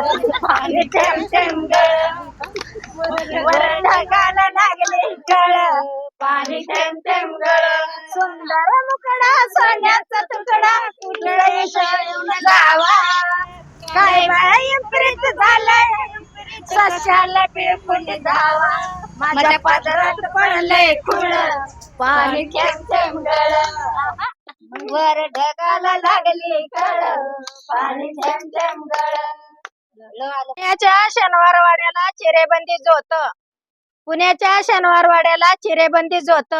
पाणी थेंब थेंब गळ, वर ढगाला लागले कळ, पाणी थेंब थेंब गळ. सुंदर मुकडा सोन्याचा तुकडा कुठे येऊन जावा, काय बाई प्रीत झालंय सशाला पिळपून धावा. माझ्या पदरात पडलंय खुळ, पाणी थेंब थेंब गळ, वर ढगाला लागली कळ, पाणी थेंब थेंब गळ. पुण्याच्या शनिवारवाड्याला चिरेबंदी जोत, पुण्याच्या शनिवारवाड्याला चिरेबंदी जोत.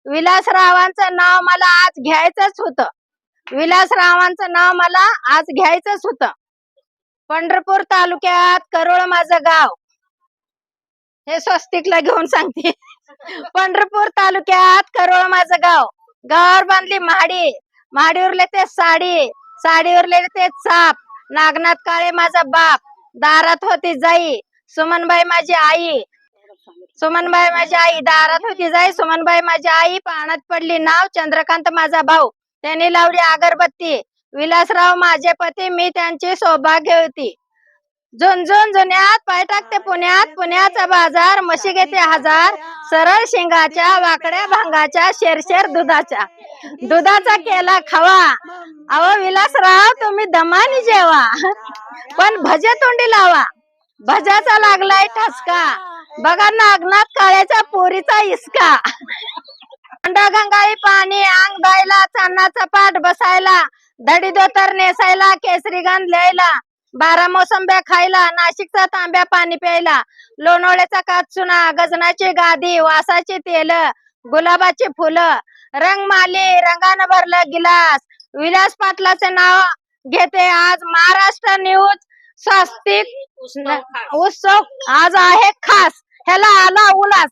विलासरावांचं नाव मला आज घ्यायचंच होतं, विलासरावांचं नाव मला आज घ्यायचंच होतं. पंढरपूर तालुक्यात करोळ माझं गाव, हे स्वस्तिकला घेऊन सांगते. पंढरपूर तालुक्यात करोळ माझं गाव, गावावर बांधली महाडी, महाडीवरले ते साडी, साडीवरले ते चाप. नागनाथ काळे माझा बाप, दारात होती जाई सुमनबाई माझी आई, सुमनबाई माझी आई दारात होती जाई सुमनबाई माझी आई. पाण्यात पडली नाव चंद्रकांत माझा भाऊ, त्यांनी लावली अगरबत्ती. विलासराव माझे पती, मी त्यांची सौभाग्यवती. झुंझुन जुन्यात पाय टाकते पुण्यात, पुण्याचा बाजार म्हशी घेते हजार. सरळ शिंगाच्या वाकड्या भांगाच्या, शेरशेर दुधाच्या, दुधाचा केला खवा. अहो विलासराव तुम्ही दमानी जेवा, पण भजे तोंडी लावा, भज्याचा लागलाय ठसका. बघा नागनाथ काळ्याच्या पोरीचा इसका. गंगाळी पाणी अंग धायला, चांदणाचा पाठ बसायला, धडी धोतर नेसायला, केसरी गंध लिहायला, 12 मोसंब्या खायला, नाशिकचा तांब्या पाणी प्यायला, लोणोळ्याचा काचुना, गजनाची गादी, वासाची तेल, गुलाबाची फुलं, रंगमाली रंगानं भरलं गिलास. विलास पाटलाचे नाव घेते आज महाराष्ट्र न्यूज. स्वस्तिक उत्सव आज आहे खास, ह्याला आला उल्हास.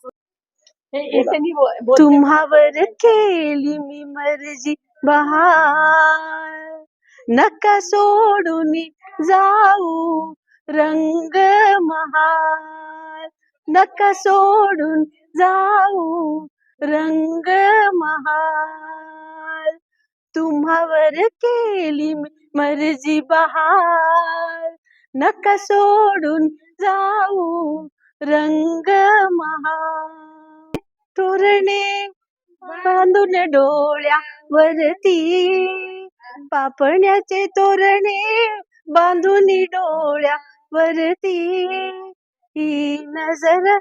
तुम्हावर केली मी मर्जी बहार, नका सोडून जाऊ रंग महाल, नका सोडून जाऊ रंग महाल. तुम्हावर केली मी मर्जी बहार, नका सोडून जाऊ रंग महाल. तोरणे बांधून डोळ्यावरती, पापण्याचे तोरणे बांधून डोळ्यावरती, ही नजर